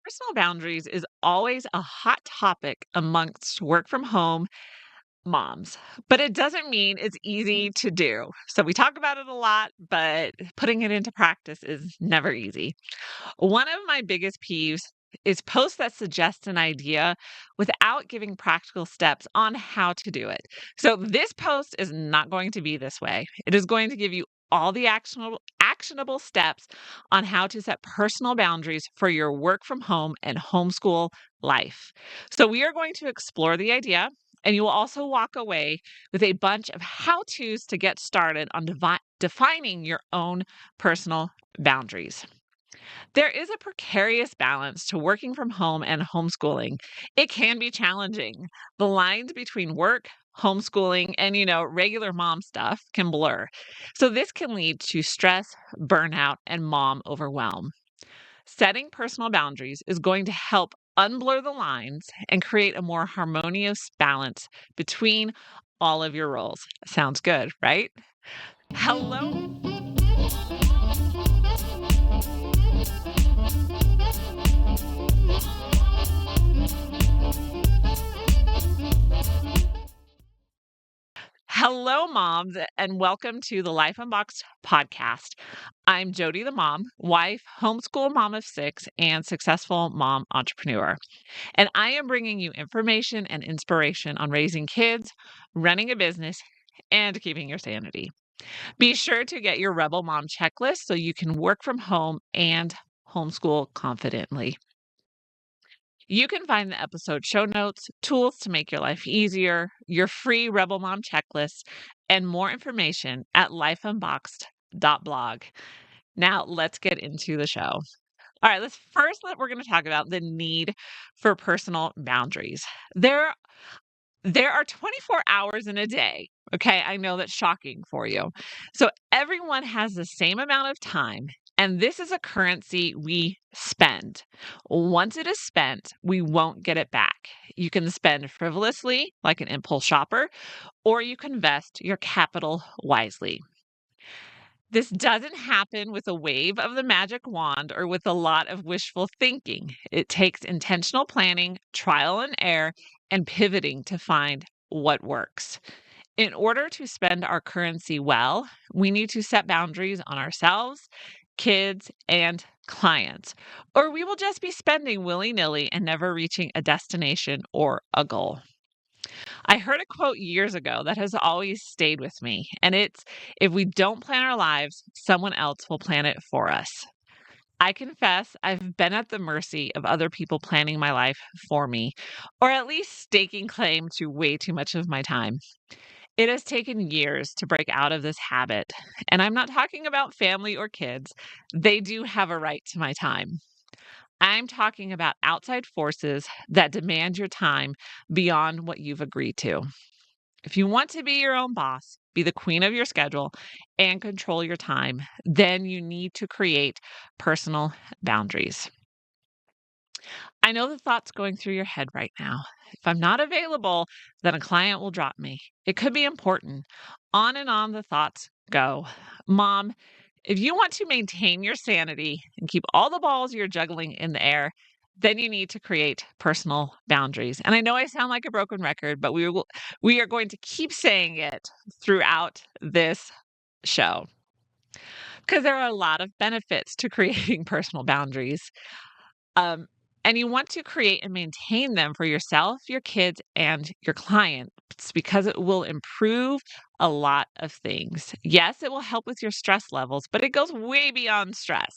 Personal boundaries is always a hot topic amongst work from home moms, but it doesn't mean it's easy to do. So we talk about it a lot, but putting it into practice is never easy. One of my biggest peeves is posts that suggest an idea without giving practical steps on how to do it. So this post is not going to be this way. It is going to give you all the actionable steps on how to set personal boundaries for your work from home and homeschool life. So we are going to explore the idea, and you will also walk away with a bunch of how-tos to get started on defining your own personal boundaries. There is a precarious balance to working from home and homeschooling. It can be challenging. The lines between work, homeschooling, and regular mom stuff can blur. So this can lead to stress, burnout, and mom overwhelm. Setting personal boundaries is going to help unblur the lines and create a more harmonious balance between all of your roles. Sounds good, right? Hello. Hello, moms, and welcome to the Life Unboxed podcast. I'm Jody, the mom, wife, homeschool mom of six, and successful mom entrepreneur. And I am bringing you information and inspiration on raising kids, running a business, and keeping your sanity. Be sure to get your Rebel Mom checklist so you can work from home and homeschool confidently. You can find the episode show notes, tools to make your life easier, your free Rebel Mom checklist, and more information at lifeunboxed.blog. Now, let's get into the show. All right, we're going to talk about the need for personal boundaries. There are 24 hours in a day. Okay, I know that's shocking for you. So everyone has the same amount of time, and this is a currency we spend. Once it is spent, we won't get it back. You can spend frivolously, like an impulse shopper, or you can invest your capital wisely. This doesn't happen with a wave of the magic wand or with a lot of wishful thinking. It takes intentional planning, trial and error, and pivoting to find what works. In order to spend our currency well, we need to set boundaries on ourselves, kids, and clients, or we will just be spending willy nilly and never reaching a destination or a goal. I heard a quote years ago that has always stayed with me, and it's if we don't plan our lives, someone else will plan it for us. I confess I've been at the mercy of other people planning my life for me, or at least staking claim to way too much of my time. It has taken years to break out of this habit, and I'm not talking about family or kids. They do have a right to my time. I'm talking about outside forces that demand your time beyond what you've agreed to. If you want to be your own boss, be the queen of your schedule, and control your time, then you need to create personal boundaries. I know the thoughts going through your head right now. If I'm not available, then a client will drop me. It could be important. On and on the thoughts go. Mom, if you want to maintain your sanity and keep all the balls you're juggling in the air, then you need to create personal boundaries. And I know I sound like a broken record, but we are going to keep saying it throughout this show because there are a lot of benefits to creating personal boundaries. Um, and you want to create and maintain them for yourself, your kids, and your clients because it will improve a lot of things. Yes, it will help with your stress levels, but it goes way beyond stress.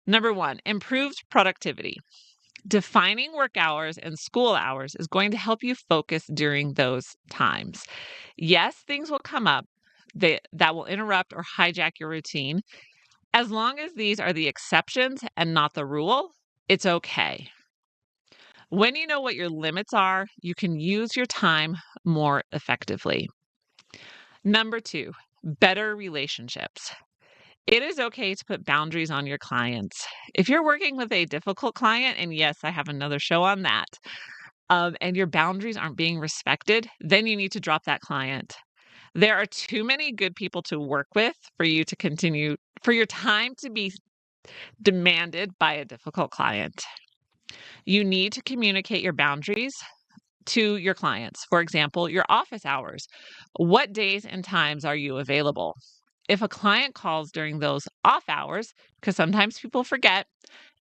Number one, improved productivity. Defining work hours and school hours is going to help you focus during those times. Yes, things will come up that will interrupt or hijack your routine. As long as these are the exceptions and not the rule, it's okay. When you know what your limits are, you can use your time more effectively. Number two, better relationships. It is okay to put boundaries on your clients. If you're working with a difficult client, and yes, I have another show on that, and your boundaries aren't being respected, then you need to drop that client. There are too many good people to work with for your time to be demanded by a difficult client. You need to communicate your boundaries to your clients. For example, your office hours. What days and times are you available? If a client calls during those off hours, because sometimes people forget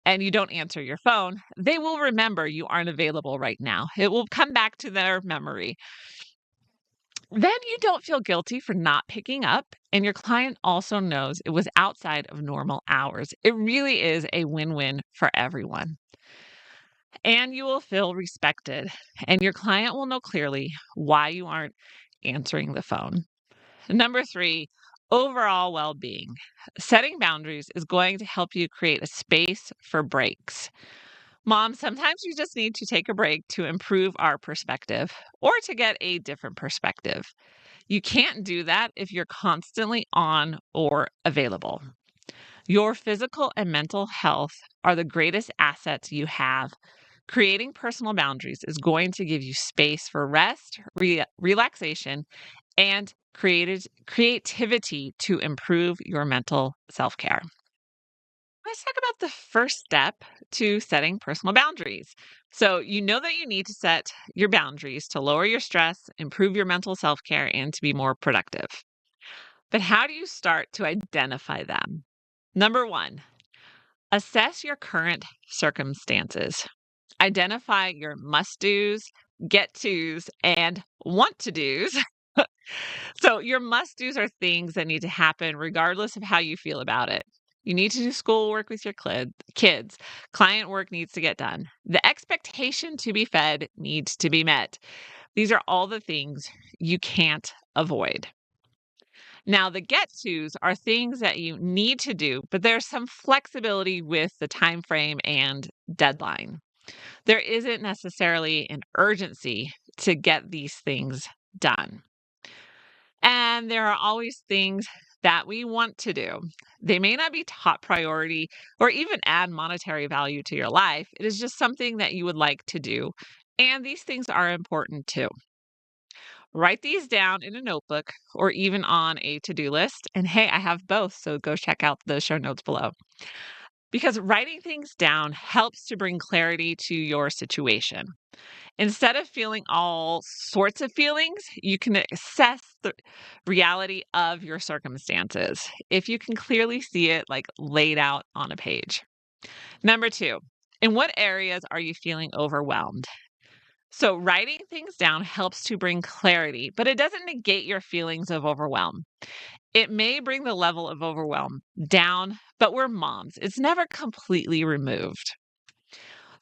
and you don't answer your phone, they will remember you aren't available right now. It will come back to their memory. Then you don't feel guilty for not picking up, and your client also knows it was outside of normal hours. It really is a win win for everyone. And you will feel respected, and your client will know clearly why you aren't answering the phone. Number three, overall well being. Setting boundaries is going to help you create a space for breaks. Mom, sometimes we just need to take a break to improve our perspective or to get a different perspective. You can't do that if you're constantly on or available. Your physical and mental health are the greatest assets you have. Creating personal boundaries is going to give you space for rest, relaxation, and creativity to improve your mental self care. Let's talk about the first step to setting personal boundaries. So, you know that you need to set your boundaries to lower your stress, improve your mental self care, and to be more productive. But how do you start to identify them? Number one, assess your current circumstances. Identify your must do's, get to's, and want to do's. So, your must do's are things that need to happen regardless of how you feel about it. You need to do schoolwork with your kids. Client work needs to get done. The expectation to be fed needs to be met. These are all the things you can't avoid. Now, the get tos are things that you need to do, but there's some flexibility with the time frame and deadline. There isn't necessarily an urgency to get these things done. And there are always things that we want to do. They may not be top priority or even add monetary value to your life. It is just something that you would like to do. And these things are important too. Write these down in a notebook or even on a to do list. And hey, I have both. So go check out the show notes below. Because writing things down helps to bring clarity to your situation. Instead of feeling all sorts of feelings, you can assess the reality of your circumstances if you can clearly see it like laid out on a page. Number two, in what areas are you feeling overwhelmed? So, writing things down helps to bring clarity, but it doesn't negate your feelings of overwhelm. It may bring the level of overwhelm down, but we're moms. It's never completely removed.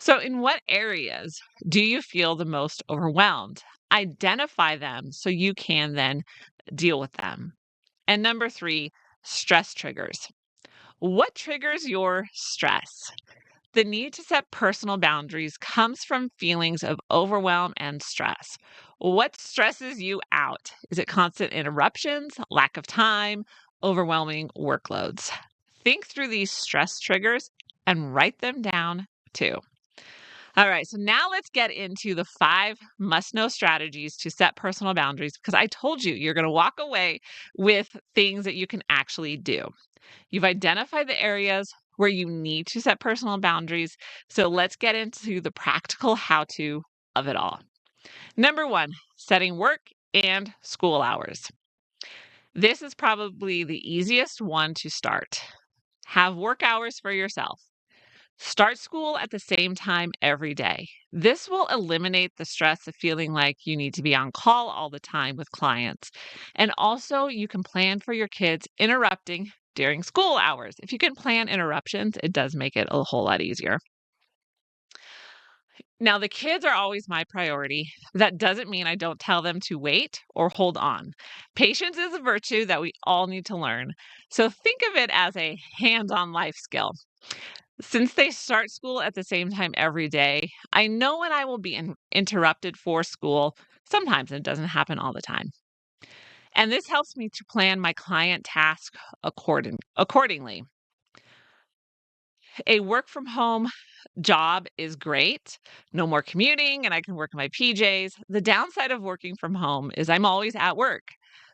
So, in what areas do you feel the most overwhelmed? Identify them so you can then deal with them. And number three, stress triggers. What triggers your stress? The need to set personal boundaries comes from feelings of overwhelm and stress. What stresses you out? Is it constant interruptions, lack of time, overwhelming workloads? Think through these stress triggers and write them down too. All right, so now let's get into the 5 must know strategies to set personal boundaries because I told you you're going to walk away with things that you can actually do. You've identified the areas where you need to set personal boundaries. So let's get into the practical how to of it all. Number one, setting work and school hours. This is probably the easiest one to start. Have work hours for yourself. Start school at the same time every day. This will eliminate the stress of feeling like you need to be on call all the time with clients. And also, you can plan for your kids interrupting during school hours. If you can plan interruptions, it does make it a whole lot easier. Now, the kids are always my priority. That doesn't mean I don't tell them to wait or hold on. Patience is a virtue that we all need to learn. So think of it as a hands on life skill. Since they start school at the same time every day, I know when I will be interrupted for school. Sometimes it doesn't happen all the time. And this helps me to plan my client task accordingly. A work from home job is great. No more commuting and I can work in my PJs. The downside of working from home is I'm always at work.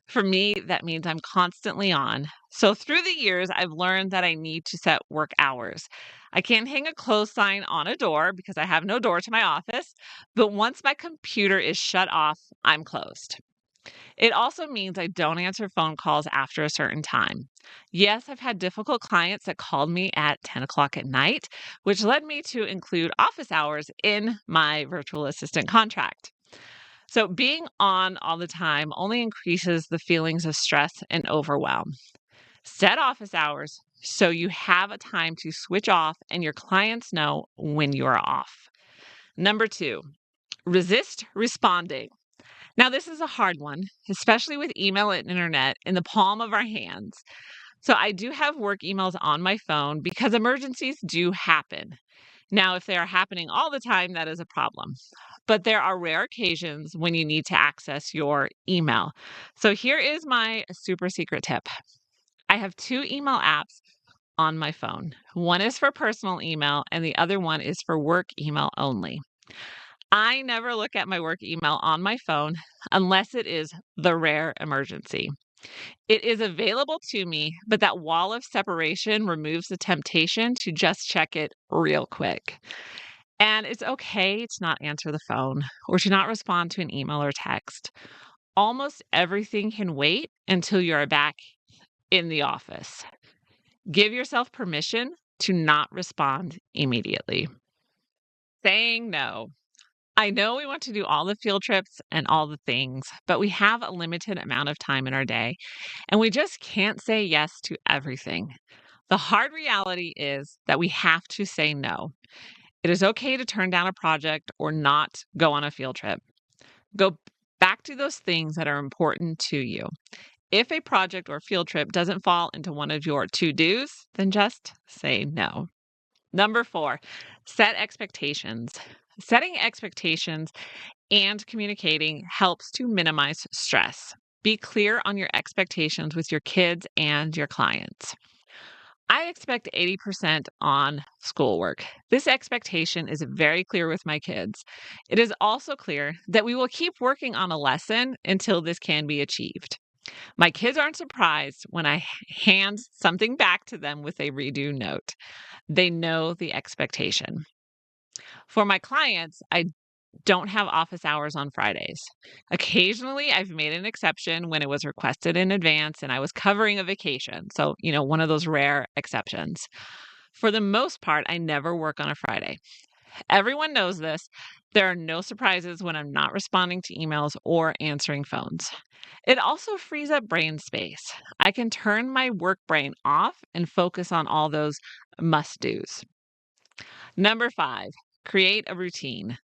For me, that means I'm constantly on. So through the years, I've learned that I need to set work hours. I can't hang a close sign on a door because I have no door to my office, but once my computer is shut off, I'm closed. It also means I don't answer phone calls after a certain time. Yes, I've had difficult clients that called me at 10 o'clock at night, which led me to include office hours in my virtual assistant contract. So, being on all the time only increases the feelings of stress and overwhelm. Set office hours so you have a time to switch off and your clients know when you are off. Number two, resist responding. Now, this is a hard one, especially with email and internet in the palm of our hands. So, I do have work emails on my phone because emergencies do happen. Now, if they are happening all the time, that is a problem. But there are rare occasions when you need to access your email. So, here is my super secret tip. I have two email apps on my phone. One is for personal email, and the other one is for work email only. I never look at my work email on my phone unless it is the rare emergency. It is available to me, but that wall of separation removes the temptation to just check it real quick. And it's okay to not answer the phone or to not respond to an email or text. Almost everything can wait until you are back in the office. Give yourself permission to not respond immediately. Saying no. I know we want to do all the field trips and all the things, but we have a limited amount of time in our day, and we just can't say yes to everything. The hard reality is that we have to say no. It is okay to turn down a project or not go on a field trip. Go back to those things that are important to you. If a project or field trip doesn't fall into one of your to-dos, then just say no. Number four, set expectations. Setting expectations and communicating helps to minimize stress. Be clear on your expectations with your kids and your clients. I expect 80% on schoolwork. This expectation is very clear with my kids. It is also clear that we will keep working on a lesson until this can be achieved. My kids aren't surprised when I hand something back to them with a redo note. They know the expectation. For my clients, I don't have office hours on Fridays. Occasionally, I've made an exception when it was requested in advance and I was covering a vacation. So, one of those rare exceptions. For the most part, I never work on a Friday. Everyone knows this. There are no surprises when I'm not responding to emails or answering phones. It also frees up brain space. I can turn my work brain off and focus on all those must do's. Number five, create a routine.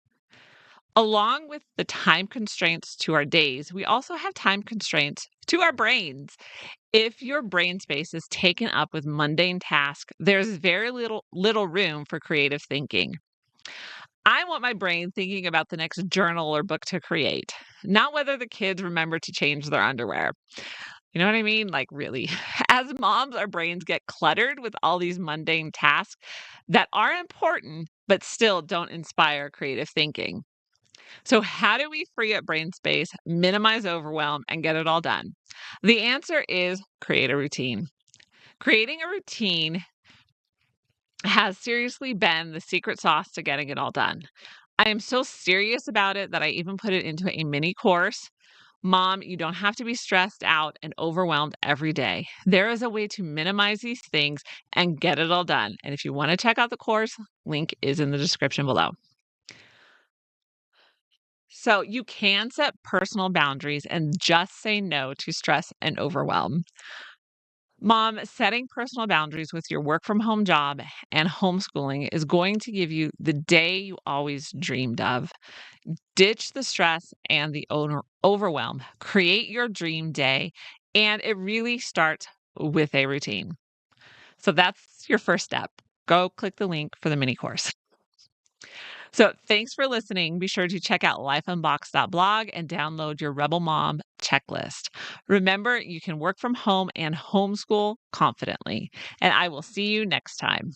Along with the time constraints to our days, we also have time constraints to our brains. If your brain space is taken up with mundane tasks, there's very little room for creative thinking. I want my brain thinking about the next journal or book to create, not whether the kids remember to change their underwear. You know what I mean? Like, really. As moms, our brains get cluttered with all these mundane tasks that are important, but still don't inspire creative thinking. So, how do we free up brain space, minimize overwhelm, and get it all done? The answer is create a routine. Creating a routine has seriously been the secret sauce to getting it all done. I am so serious about it that I even put it into a mini course. Mom, you don't have to be stressed out and overwhelmed every day. There is a way to minimize these things and get it all done. And if you want to check out the course, link is in the description below. So you can set personal boundaries and just say no to stress and overwhelm. Mom, setting personal boundaries with your work from home job and homeschooling is going to give you the day you always dreamed of. Ditch the stress and the overwhelm. Create your dream day. And it really starts with a routine. So that's your first step. Go click the link for the mini course. So thanks for listening. Be sure to check out lifeunboxed.blog and download your Rebel Mom checklist. Remember, you can work from home and homeschool confidently. And I will see you next time.